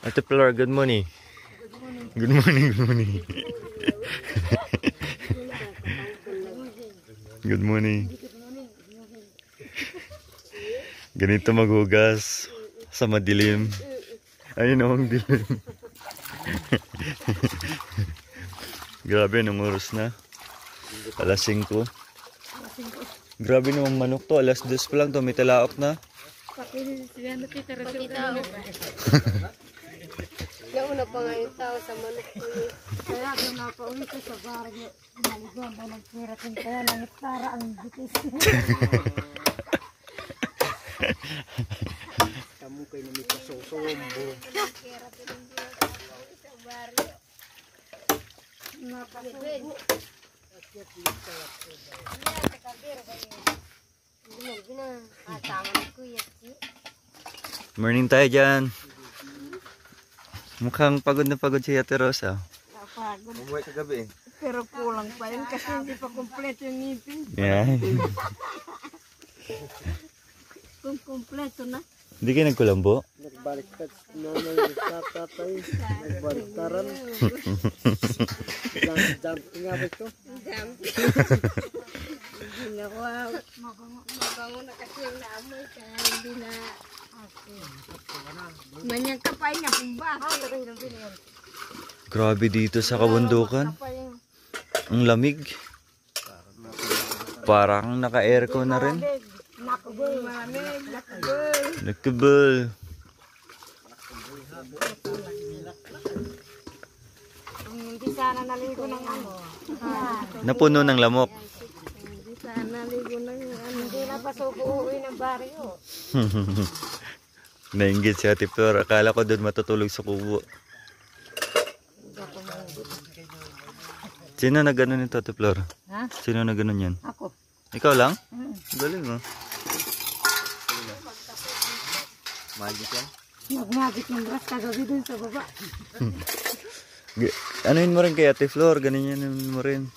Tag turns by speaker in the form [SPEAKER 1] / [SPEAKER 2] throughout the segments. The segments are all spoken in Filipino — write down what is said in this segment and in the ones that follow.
[SPEAKER 1] Ate Flor, good morning. Good morning, good morning. Good morning. Ganito maghugas sa madilim. Ayun ang dilim. Grabe, nung oras na. Alas 5. Grabe namang manok to. Alas 2 pa lang to. May talaok na.
[SPEAKER 2] Nauna pa nga yung tao sa manok ko.
[SPEAKER 3] Kaya doon napauwi ko sa baryo. Naligon ba nagpiratin kaya nangitara ang bitis.
[SPEAKER 4] Kamu kayo na may kasosombo.
[SPEAKER 3] Napasubo.
[SPEAKER 1] Morning tayo dyan. Mukhang pagod na pagod si Ate Rosa.
[SPEAKER 3] Napagod.
[SPEAKER 4] Umuwi kagabi eh.
[SPEAKER 3] Pero kulang pa yun kasi hindi pa kompleto yung ngipin.
[SPEAKER 1] Yan.
[SPEAKER 3] Kung kompleto na.
[SPEAKER 1] Hindi kayo nagkulambo?
[SPEAKER 4] Nagbaliktad na tatay. Nagbaliktaran. Jumping nga ba ito?
[SPEAKER 3] Hindi na ko mabango na kasi yung naamoy kaya hindi na manyang kapay niya pumba.
[SPEAKER 1] Grabe dito sa kabundukan. Ang lamig. Parang naka-aircon na rin.
[SPEAKER 3] Nakabul, malamig, nakabul.
[SPEAKER 1] Nakabul.
[SPEAKER 3] Hindi sana naligo ng ano.
[SPEAKER 1] Napuno ng lamok.
[SPEAKER 3] Hindi sana naligo ng ano. Hindi na pa uuwi ng baryo.
[SPEAKER 1] Nainggit si Ate Flor. Akala ko doon matutulog sa kubo. Sino na gano'n nito, Ate Flor?
[SPEAKER 3] Ha?
[SPEAKER 1] Sino na gano'n yan?
[SPEAKER 3] Ako.
[SPEAKER 1] Ikaw lang? Galing mo.
[SPEAKER 4] Magic yan?
[SPEAKER 3] Nagmagit ng bras kagabi dun sa baba.
[SPEAKER 1] Anuin mo rin kay Ate Flor. Ganyan mo rin.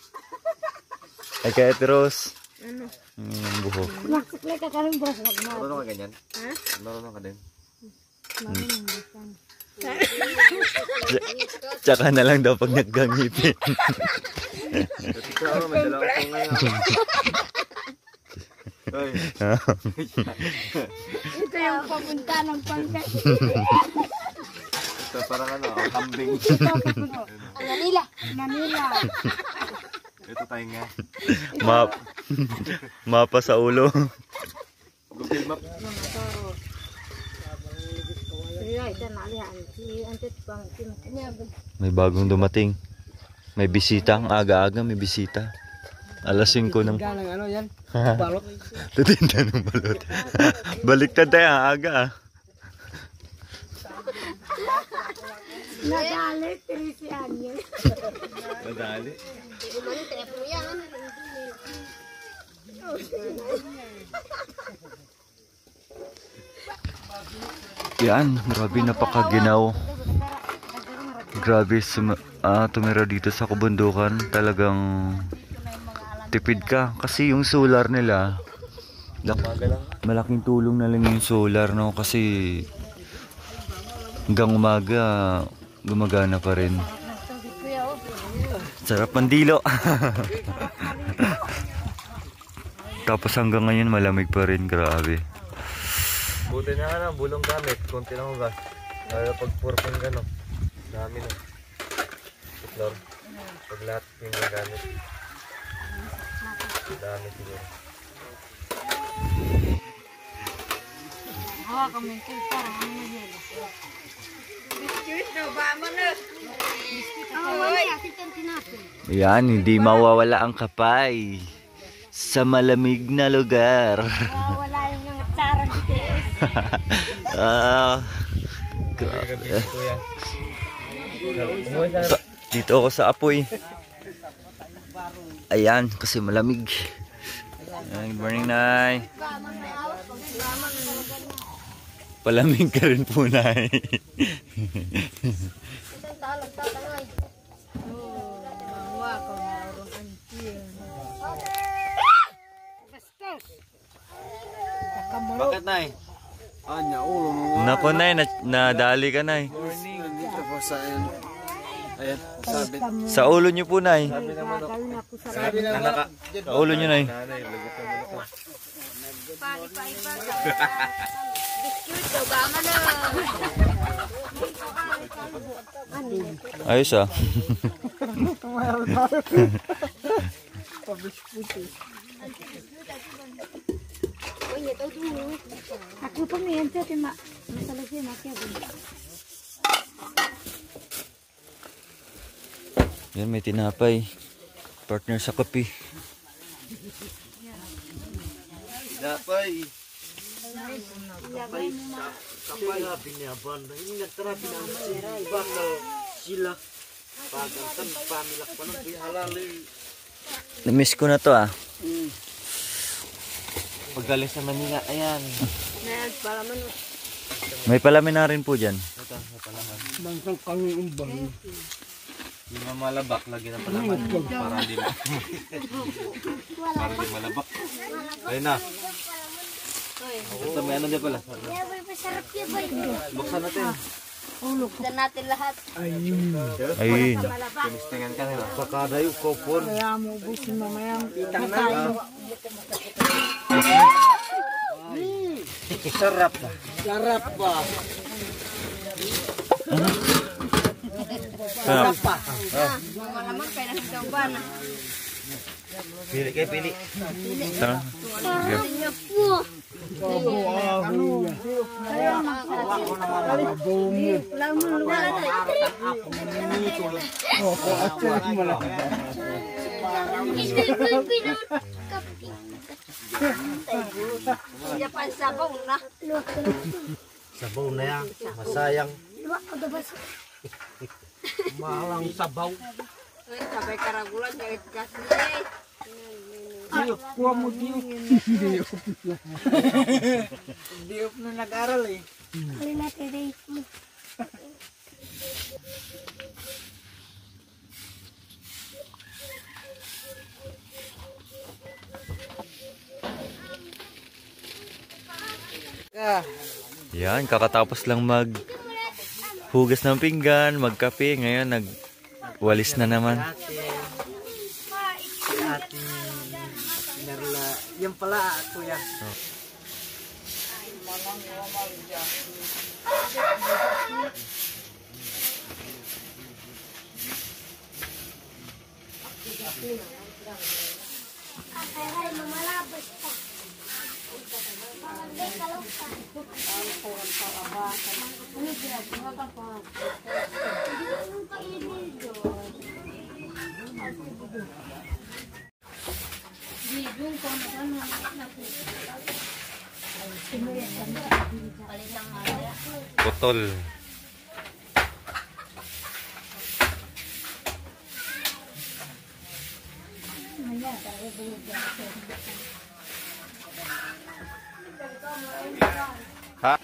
[SPEAKER 1] Ay kay Ate Rose.
[SPEAKER 3] Ano?
[SPEAKER 1] Ang buhok.
[SPEAKER 3] Nagsaklay ka ka ng bras.
[SPEAKER 4] Marunong ka ganyan?
[SPEAKER 3] Ha?
[SPEAKER 4] Marunong ka din?
[SPEAKER 3] Marunong basan.
[SPEAKER 1] Tsaka na lang daw pag naggangipin.
[SPEAKER 4] Ito ako, may dala ko ngayon. Ay.
[SPEAKER 3] Ito yung papunta ng pangkat.
[SPEAKER 4] Ito parang ano, kambing.
[SPEAKER 3] Manila. Manila.
[SPEAKER 4] Ito tayo nga.
[SPEAKER 1] Mapa sa ulo.
[SPEAKER 4] Google Map.
[SPEAKER 1] May bagong dumating. May bisita. Ang aga-aga may bisita. Alas 5 ng...
[SPEAKER 4] Galang ano yan? Balot.
[SPEAKER 1] Tutinda ng balot. Baliktad tayo ang aga ah.
[SPEAKER 3] Nadali, Trisi Anya.
[SPEAKER 4] Madali.
[SPEAKER 1] Yan, grabe napakaginaw. Grabe tumira dito sa kabundukan. Talagang tipid ka kasi yung solar nila malaking tulong na lang yung solar, no, kasi hanggang umaga gumagana pa rin. Sarap mandilo. Tapos hanggang ngayon malamig pa rin. Grabe.
[SPEAKER 4] Buti na ano, bulong gamit. Kunti lang hugas. Lalo pag purpong gano'n. Dami na. Floor. Pag lahat yung gamit. Dami siguro.
[SPEAKER 3] Hawa kami ito. Parang ano na yelo. Biskuit na ba mo na? Biskuit na.
[SPEAKER 1] Yan, hindi mawawala ang kapay sa malamig na lugar.
[SPEAKER 3] Wala yung mga tsara dito.
[SPEAKER 1] Dito ako sa apoy. Ayan, kasi malamig. Good morning, Nay. Palamig ka rin po, Nay.
[SPEAKER 4] Bakit, Nay?
[SPEAKER 5] Anya, ulo mo.
[SPEAKER 1] Nako, Nay, nadali ka, Nay.
[SPEAKER 5] Nandito po sa ayan. Ayan, sabit.
[SPEAKER 1] Sa ulo niyo po, Nay.
[SPEAKER 3] Gagawin ako sa
[SPEAKER 5] Sabi na wala.
[SPEAKER 1] Sa ulo niyo, Nay.
[SPEAKER 4] Nanay, lagot ka muna ka.
[SPEAKER 3] palipa-ipa. Biscuit daw ba na?
[SPEAKER 1] Ayos ah.
[SPEAKER 3] Ako pa may ente tima. Masalag siya makya din.
[SPEAKER 1] Yan, may tinapay. Partner sa kape.
[SPEAKER 5] Dapay.
[SPEAKER 1] Namiss ko na to ah.
[SPEAKER 4] Pagdalis sa Manila, ayan.
[SPEAKER 2] Ayan, para man.
[SPEAKER 1] May palamin na rin po dyan.
[SPEAKER 4] Ito, sa palaman.
[SPEAKER 5] Bangsang kami umbang.
[SPEAKER 4] Yung mga malabak, lagi ng palaman. Para di para di malabak. Ayun na. Ito, may ano din pala.
[SPEAKER 3] Masarap yan ba?
[SPEAKER 4] Buksan natin.
[SPEAKER 3] Buksan natin lahat.
[SPEAKER 1] Ayun.
[SPEAKER 4] Kinistingan ka nila. Sakada yung kopon.
[SPEAKER 3] Kaya mo busin mamaya. Kakain.
[SPEAKER 5] Sarap ba? Sarap ba?
[SPEAKER 1] Sarap.
[SPEAKER 3] Mga naman kaya nasigaw ba na?
[SPEAKER 4] Pili kayo, pili.
[SPEAKER 1] Sarap.
[SPEAKER 3] Japan sabaw na.
[SPEAKER 5] Sabaw na yan. Masayang. Malang sabaw.
[SPEAKER 3] Sabay karagulan ya kasi.
[SPEAKER 5] Kuha mo diop. Diop na nag-aral eh.
[SPEAKER 3] Kali natin date mo.
[SPEAKER 1] Yan, kakatapos lang hugas ng pinggan, magkape. Ngayon, nagwalis na naman.
[SPEAKER 5] Yan pala kuya.
[SPEAKER 1] Putol. Ha?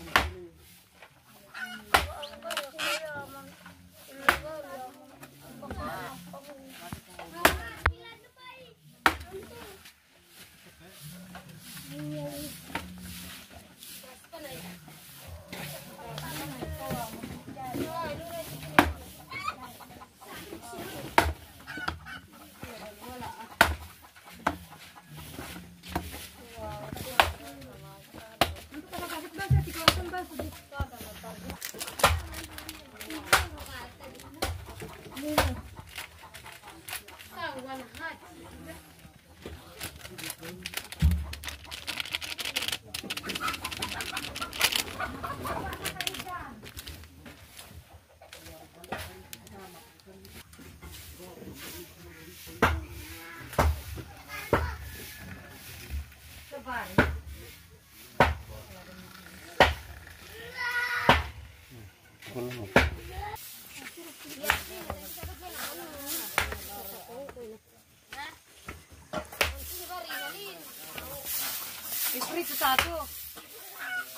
[SPEAKER 3] Espiritu satu.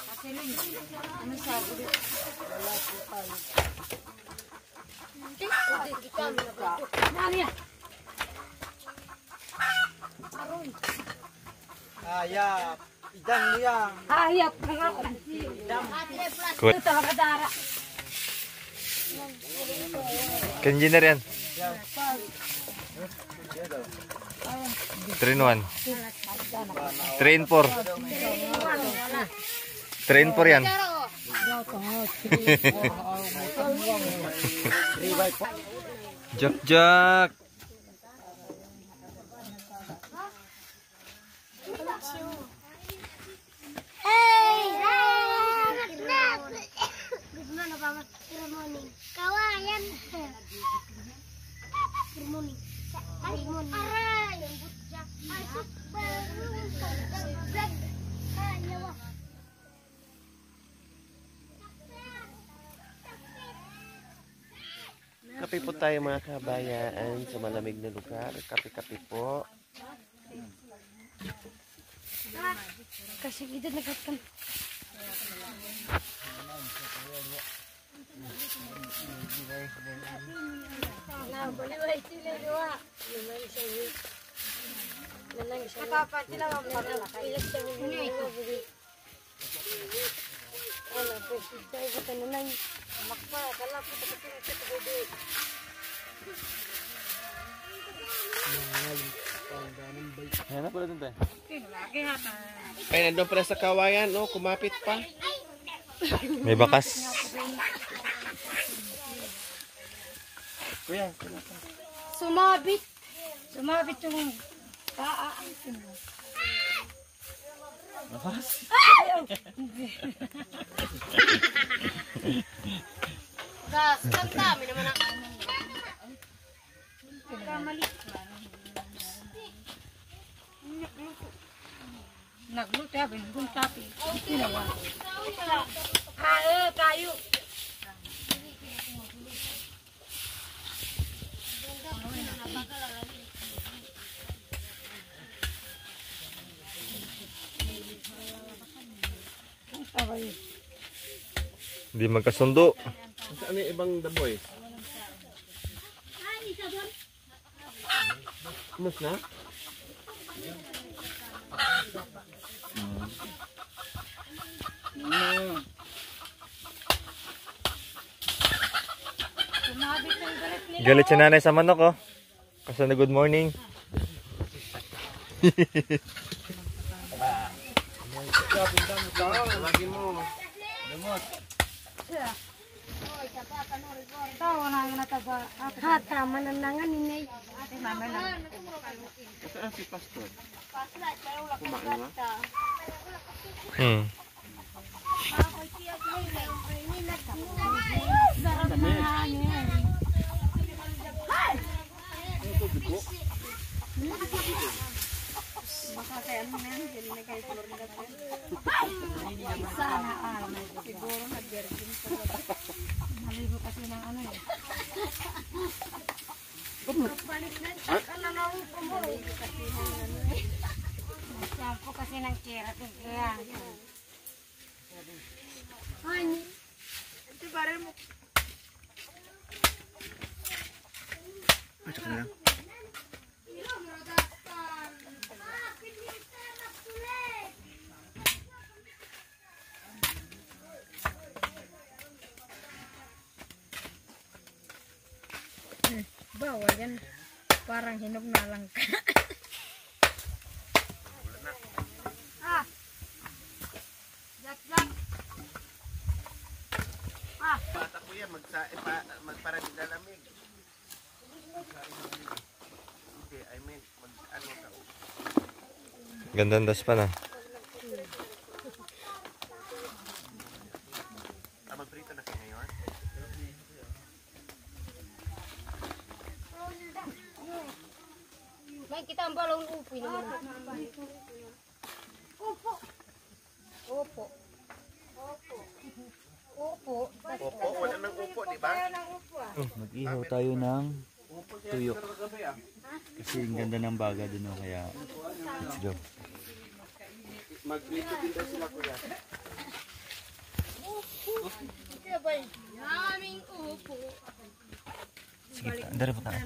[SPEAKER 3] Hasilin. Ano sabi dito? Wala po tayo. Nani ya?
[SPEAKER 5] Ayap. Idang mo yan.
[SPEAKER 3] Hayap na nga.
[SPEAKER 5] Idang
[SPEAKER 1] Kuya. Kanji na rin. 3 in 1. 3 in 4. 3 in 4 yan. Jak jak.
[SPEAKER 3] Good morning. Kawayan. Good morning. Good morning. Aray.
[SPEAKER 5] Kape po tayo mga kabayan sa malamig na lugar. Kape-kape po.
[SPEAKER 3] Kasi kita nagkatkan.
[SPEAKER 5] Hanap pala dun tayo. Ay, nandun pala sa kawayan. Oh, kumapit pa.
[SPEAKER 1] May bakas.
[SPEAKER 5] Kuya,
[SPEAKER 3] Sumabit. Sumabit yung paa. Gas, ang dami naman ang kamali.
[SPEAKER 2] Nagluto ya, bingung tapi.
[SPEAKER 3] Kayu.
[SPEAKER 1] Hindi magkasundo.
[SPEAKER 5] ano yung ibang daboy? Mas na?
[SPEAKER 1] Galit si nanay sa manok, oh. Kasi na good morning.
[SPEAKER 3] Tahu na nataba. Hata mananangan ini.
[SPEAKER 5] Saan si Pastor?
[SPEAKER 1] Hmm.
[SPEAKER 2] Baka kaya ano na yan, hindi na kayo tulor na kasi.
[SPEAKER 3] Sana
[SPEAKER 2] Siguro nag-virgin pa.
[SPEAKER 3] Maligo kasi ng ano eh. Shampoo kasi ng keratin kaya. Ay,
[SPEAKER 2] Ito baril mo. Bawal yan. Parang hinog na lang.
[SPEAKER 5] Bata ko yan, magparang lalamig. Hindi, I mean, ano ka.
[SPEAKER 1] Gandang das pa na.
[SPEAKER 5] Magprito na kayo ngayon?
[SPEAKER 3] may kita ang balong upoy naman. Upo. Upo. Upo.
[SPEAKER 5] Upo, wala nang upo, di ba?
[SPEAKER 1] Mag-ihaw tayo ng tuyok. Kasi ang ganda ng baga dun, oh, kaya go.
[SPEAKER 5] Magprito din daw sila kuya.
[SPEAKER 3] Naming upo.
[SPEAKER 1] Sige, andara po tayo.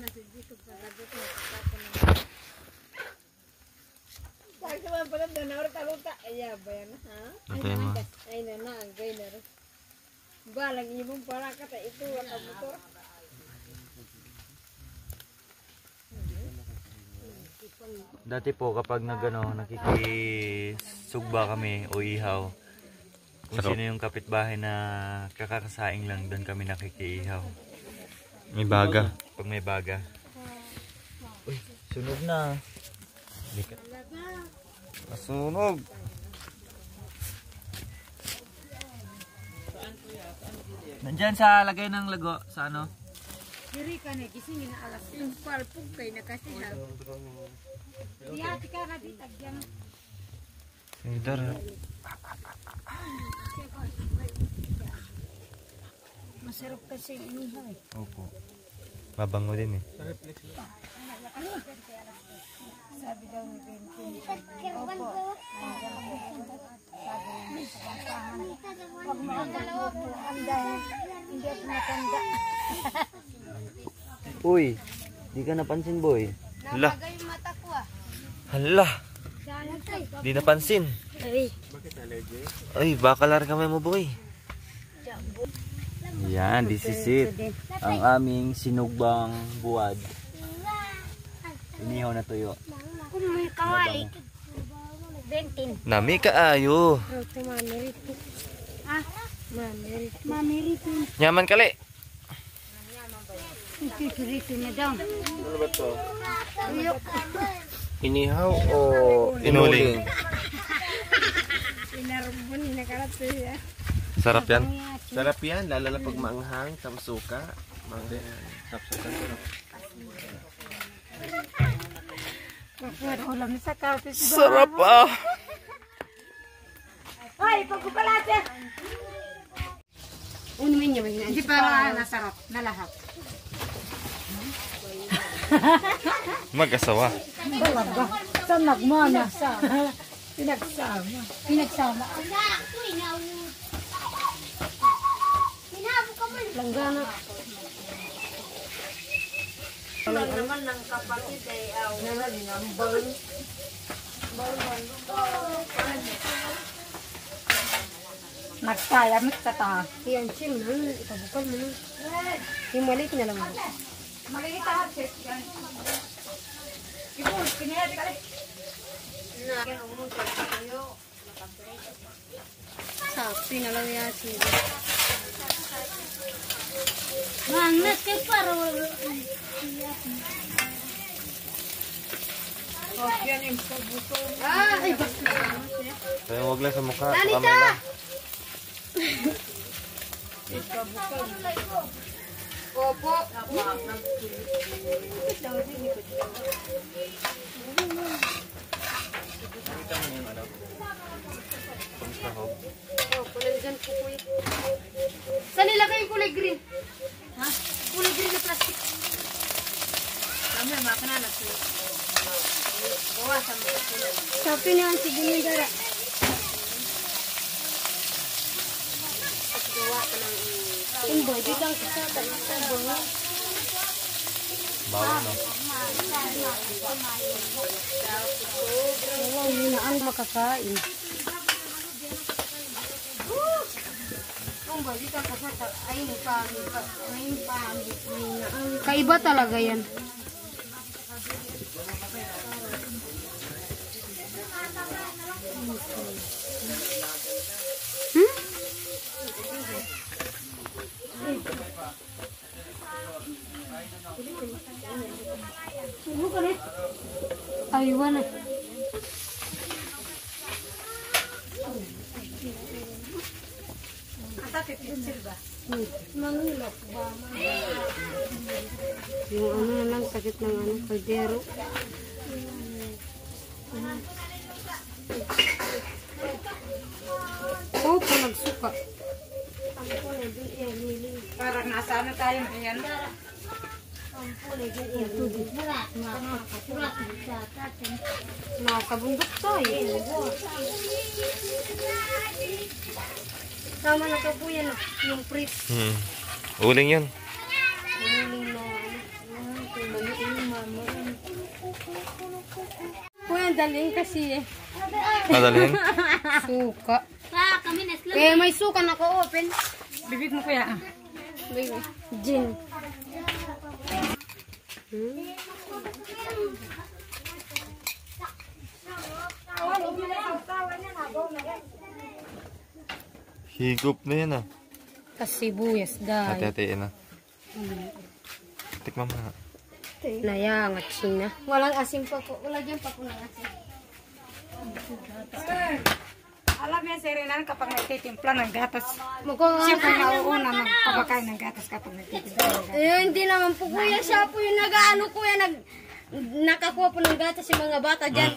[SPEAKER 2] Sabi ko pala, nanawar ka luta. Ay, bayan ha?
[SPEAKER 1] Ito yung mga
[SPEAKER 2] Ay, nana, ang gay na rin. Balang ibang para kata itu wala motor.
[SPEAKER 1] Dati po kapag nakikisugba kami o ihaw, kung sino yung kapitbahay na kakakasaing lang, doon kami nakikiihaw.
[SPEAKER 4] May baga.
[SPEAKER 1] Pag may baga. Uy, sunog na.
[SPEAKER 4] Masunog.
[SPEAKER 1] Nandyan sa lagay ng lago, sa ano?
[SPEAKER 2] Diri ka na gising na alas yung palpog kay nakasihan. Diyati ka na di tagyan.
[SPEAKER 4] Idar.
[SPEAKER 2] Masarap kasi inihaw eh.
[SPEAKER 4] Opo. Mabango din eh.
[SPEAKER 2] Sabi daw ni Bentin. Opo. Pag makakalawa po, dahil hindi ako matanda.
[SPEAKER 1] Uy, di ka napansin boy.
[SPEAKER 4] Hala.
[SPEAKER 2] Yung mata ko ah.
[SPEAKER 4] Hala. Di napansin. Ay, bakalar kamay mo boy.
[SPEAKER 1] Yan, this is it. Ang aming sinugbang buwad. Inihaw na tuyo.
[SPEAKER 3] Kung may kawali. Bentin.
[SPEAKER 4] Nami kaayo.
[SPEAKER 3] Mamirito.
[SPEAKER 4] Nyaman kali.
[SPEAKER 3] Ikikirito na daw.
[SPEAKER 4] Ano ba to? Inihaw o inuling?
[SPEAKER 2] Inarubon ni nakarat siya.
[SPEAKER 4] Sarap yan.
[SPEAKER 5] Sarap yan, lalo na pag maanghang, tamsuka.
[SPEAKER 4] Sapsukan sarap.
[SPEAKER 2] Ulam sa kapit.
[SPEAKER 4] Sarap ah!
[SPEAKER 2] Ay, pagkubalate!
[SPEAKER 3] Unumin niyo ba yun? Hindi para nasarap na lahat.
[SPEAKER 4] Mag-asawa.
[SPEAKER 2] Talaga. Sa nagmana sa pinagsama.
[SPEAKER 3] Pinagsama. Langgana.
[SPEAKER 2] Lang naman ng kapatid ay ang balon. Nagkayamit ka ta.
[SPEAKER 3] Yan, sim. Ipabukal mo na. Yung maliit na lang.
[SPEAKER 2] Makikita ka, chef. Ibon, pinayari ka rin.
[SPEAKER 3] Sapi na lang yan. Mangat kay paro.
[SPEAKER 2] Yan yung pabuto.
[SPEAKER 3] Ay,
[SPEAKER 4] Kaya huwag lang sa mukha. Sa kamay lang.
[SPEAKER 2] Opo.
[SPEAKER 1] Nakita mo yung ano? Pangkahog.
[SPEAKER 3] oh, kulay dyan po kuya. Saan nilagay yung kulay green? Ha? Kulay green na plastic.
[SPEAKER 2] Kami, makananak siya. Bawasan mo sa kulay.
[SPEAKER 3] Sapi na ang sige niya dara. Gawa ka ng imboy. Dito ang kasata. Imboy.
[SPEAKER 4] Bawal no?
[SPEAKER 3] Wala, yun na ang makakain. Imboy, dito ang kasata. Ay, kaiba talaga yan. Aywan na. Mangulok ba? Yung ano na lang, sakit ng ano, kaldero. Oh, panagsuka.
[SPEAKER 2] Parang nasa ano tayo ngayon?
[SPEAKER 3] Nakabundok tayo. Tama na to po yan, yung prit.
[SPEAKER 4] Uling yan.
[SPEAKER 3] Po yan, daling kasi eh.
[SPEAKER 4] Madalhin.
[SPEAKER 3] Suka. Kaya may suka na ko-open.
[SPEAKER 2] Bibig mo kuya.
[SPEAKER 3] Gin.
[SPEAKER 4] Higop na yan ah.
[SPEAKER 3] Kasibuyas dahil.
[SPEAKER 4] Hati-hatiin na. Tikman mo na.
[SPEAKER 3] Nayangat siya. Walang asin pa po. Wala dyan pa po ng asin.
[SPEAKER 2] Alam niya, Serenan, kapag nagtitimpla ng gatas,
[SPEAKER 3] Mukhang
[SPEAKER 2] siya po nauuna ng pabakain ng gatas kapag nagtitimpla ng gatas.
[SPEAKER 3] hindi naman po kuya. Siya po yung nag-ano kuya. Nakakuha po ng gatas yung mga bata dyan.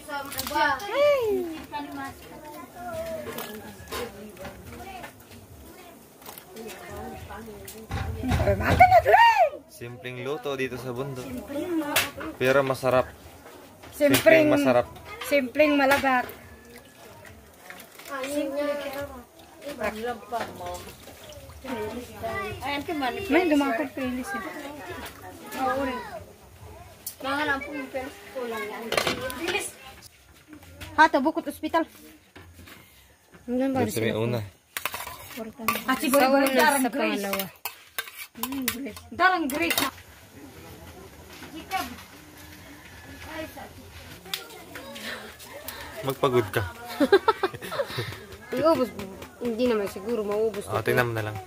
[SPEAKER 4] Simpleng luto dito sa bundok. Pero masarap.
[SPEAKER 2] Simpleng
[SPEAKER 4] masarap.
[SPEAKER 2] Simpleng malabak. May dumakot pilis eh. Oo rin.
[SPEAKER 3] Mahalang po yung pero kulang yan. Hato, bukot ospital. Hanggang ba?
[SPEAKER 4] Gusto mo yung una.
[SPEAKER 2] At siguro
[SPEAKER 3] Sa
[SPEAKER 2] ba
[SPEAKER 3] una,
[SPEAKER 2] darang
[SPEAKER 3] sa
[SPEAKER 2] grace?
[SPEAKER 3] pangalawa.
[SPEAKER 2] Darang grace na.
[SPEAKER 4] Magpagod ka.
[SPEAKER 3] Iubos mo. Hindi naman siguro maubos.
[SPEAKER 4] O, tingnan mo na lang.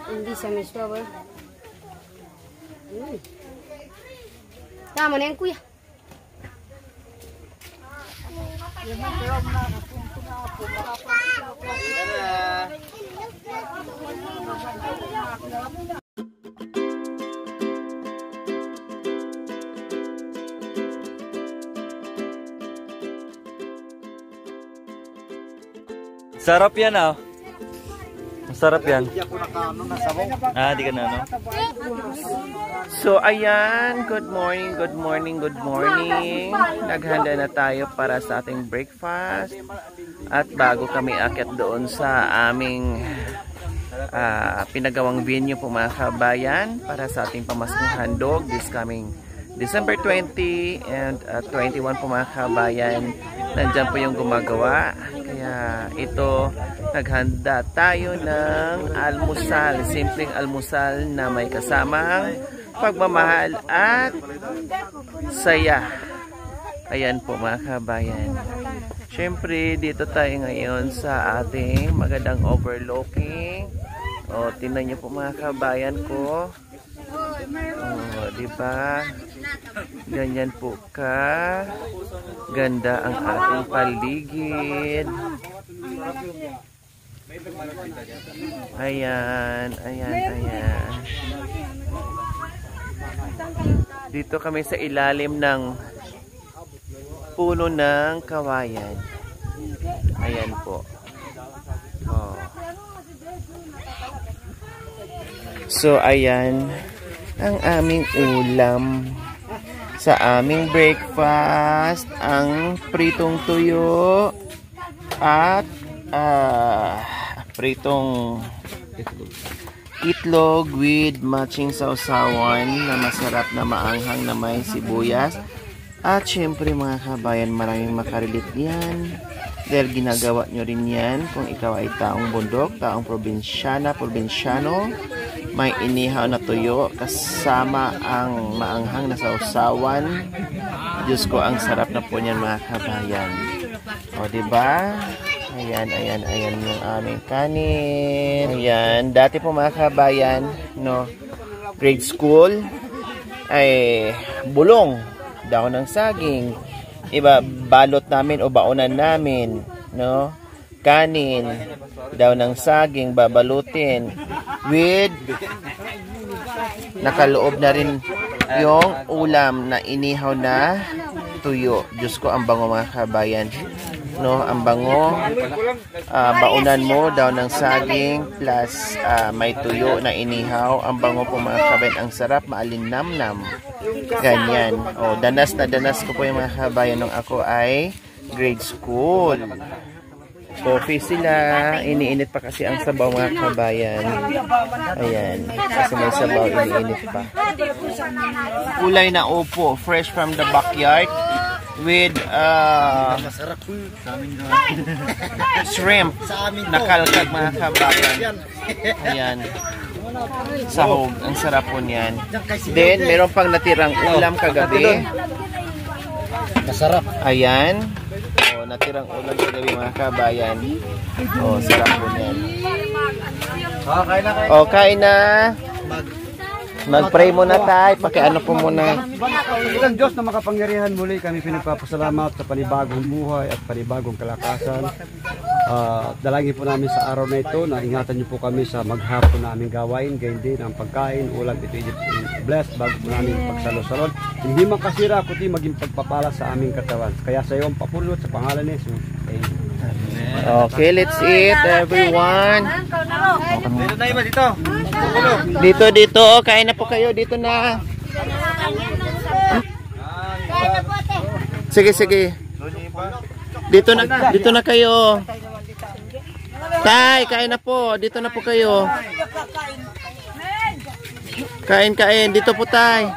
[SPEAKER 3] Hindi sa miswa ba? Tama na yan kuya.
[SPEAKER 1] Sarap yan ah. Masarap yan. Ah, di ka na ano?
[SPEAKER 5] So ayan, good morning, good morning, good morning. Naghanda na tayo para sa ating breakfast. At bago kami akyat doon sa aming pinagawang venue po mga kabayan para sa ating pamaskong handog this coming December 20 and 21 po mga kabayan. Nandyan po yung gumagawa. Kaya ito, naghanda tayo ng almusal. Simpleng almusal na may kasamang pagmamahal at saya. Ayan po mga kabayan. Syempre, dito tayo ngayon sa ating magandang overlooking. O, tingnan niyo po mga kabayan ko. O, diba? Ganyan po ka ganda ang ating paligid. Ayan, ayan, ayan. Dito kami sa ilalim ng puno ng kawayan. Ayan po. Oh. So, ayan ang aming ulam sa aming breakfast, ang pritong tuyo at pritong itlog with matching sausawan na masarap na maanghang na may sibuyas. At syempre mga kabayan, maraming makarelate yan dahil ginagawa nyo rin yan kung ikaw ay taong bundok, taong probinsyano. May inihaw na tuyo kasama ang maanghang na sausawan. Diyos ko, ang sarap na po niyan mga kabayan. O diba? Ayan, ayan, ayan yung aming kanin. Ayan, dati po mga kabayan, no, grade school, ay bulong, daon ng saging. Iba, balot namin o baonan namin, no, kanin, daon ng saging, babalutin with nakaloob na rin yung ulam na inihaw na tuyo. Diyos ko, ang bango mga kabayan, no, ang bango. Baunan mo daw ng saging plus may tuyo na inihaw. Ang bango po mga kabayan, ang sarap, maalinamnam. Ganyan. O, danas na danas ko po yung mga kabayan nung ako ay grade school. Coffee sila, iniinit pa kasi ang sabaw mga kabayan. Ayan, kasi may sabaw, iniinit pa. Kulay na upo, fresh from the backyard. with
[SPEAKER 1] Masarap po. Sa amin na.
[SPEAKER 5] shrimp. Nakalkag mga kabayan. Ayan. Sahog. Ang sarap po niyan. Then, meron pang natirang ulam kagabi.
[SPEAKER 1] Masarap.
[SPEAKER 5] Ayan. O, natirang ulam kagabi mga kabayan. O, sarap po niyan.
[SPEAKER 1] Kain na kayo.
[SPEAKER 5] O, kain na. Mag-pray muna tayo. Pakiano po muna.
[SPEAKER 6] Ilang Diyos na makapangyarihan, muli kami pinagpapasalamat sa panibagong buhay at panibagong kalakasan. Dalangin po namin sa araw na ito na ingatan niyo po kami sa maghapon naming gawain, gayon din ang pagkain, ulam ito blessed bago po namin pagsalo-salon. Hindi makasira kundi maging pagpapala sa aming katawan. Kaya sa iyo ang papulot sa pangalan ni Jesus. Amen.
[SPEAKER 5] Okay, let's eat everyone.
[SPEAKER 1] Dito tayo ba dito?
[SPEAKER 5] Dito. O, kain na po kayo. Dito na. Sige. Dito na kayo. Tay, kain na po. Dito na po kayo. Kain. Dito po, tay.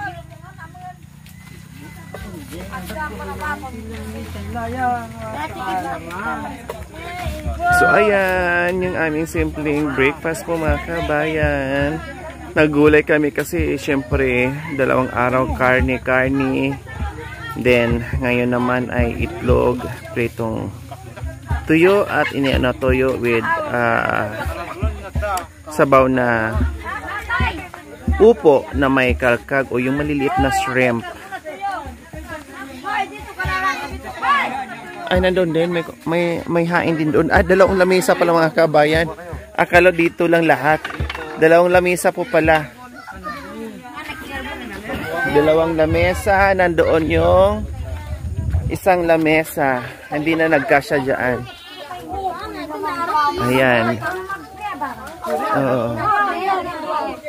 [SPEAKER 5] So, ayan. Yung aming simpleng breakfast po mga kabayan. Nagulay kami kasi syempre 2 araw karne. Then, ngayon naman ay itlog, pritong tuyo at iniano toyo with sabaw na upo na may kalkag o yung maliliit na shrimp. Ay, nandun din. May hain din doon. 2 lamesa pala mga kabayan. Akala dito lang lahat. 2 lamesa po pala. 2 lamesa. Nandoon yung 1 lamesa. Hindi na nagkasya dyan. Ayan. Oo.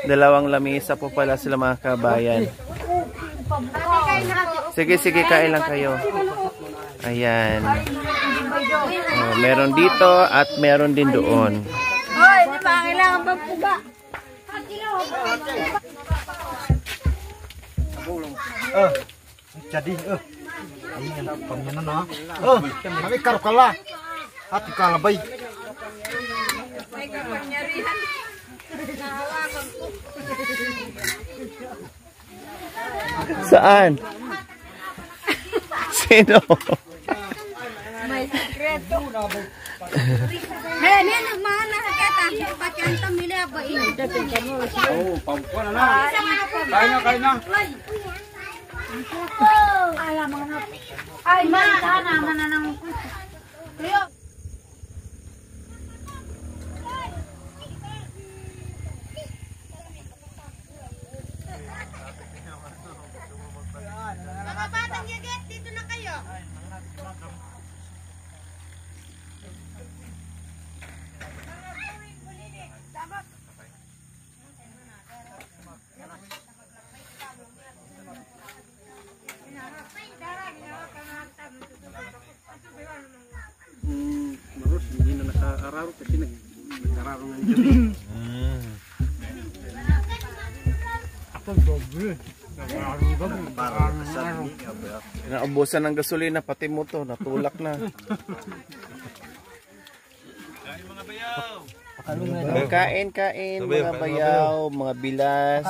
[SPEAKER 5] 2 lamesa po pala sila mga kabayan. Sige, kain lang kayo. Ayan. Oh, meron dito at meron din doon.
[SPEAKER 3] Hoy, di ba kailangan bang puga?
[SPEAKER 6] Jadi, ayun na pamyanan na. Kami karukala. At ikalabay.
[SPEAKER 3] May kapangyarihan.
[SPEAKER 5] Saan? Sino?
[SPEAKER 3] May sekreto. Hey, nene, mga nakakita. Pati ang tamili ba ini?
[SPEAKER 6] Pampuan na. Kain na.
[SPEAKER 3] Ay, sana mananang. Mga batang yaget, dito na kayo.
[SPEAKER 6] Marus, hindi na naka-araro kasi nag-araro ng gabi. Ako doble.
[SPEAKER 5] Naubusan ng gasolina, pati mo to, natulak na. Kain, mga bayaw, mga bilas.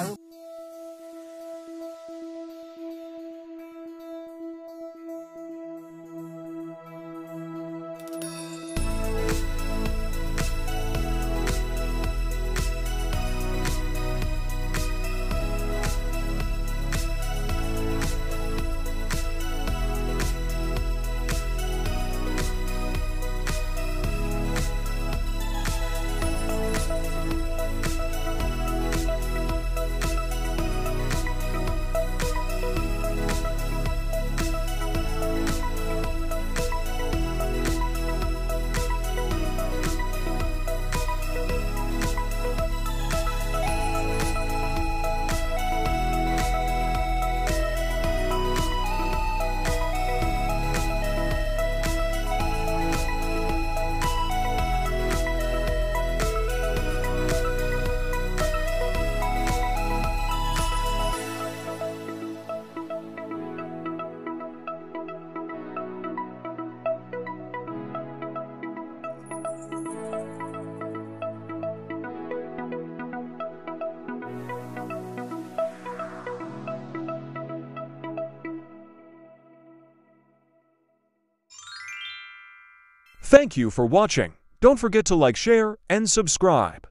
[SPEAKER 7] Thank you for watching. Don't forget to like, share, and subscribe.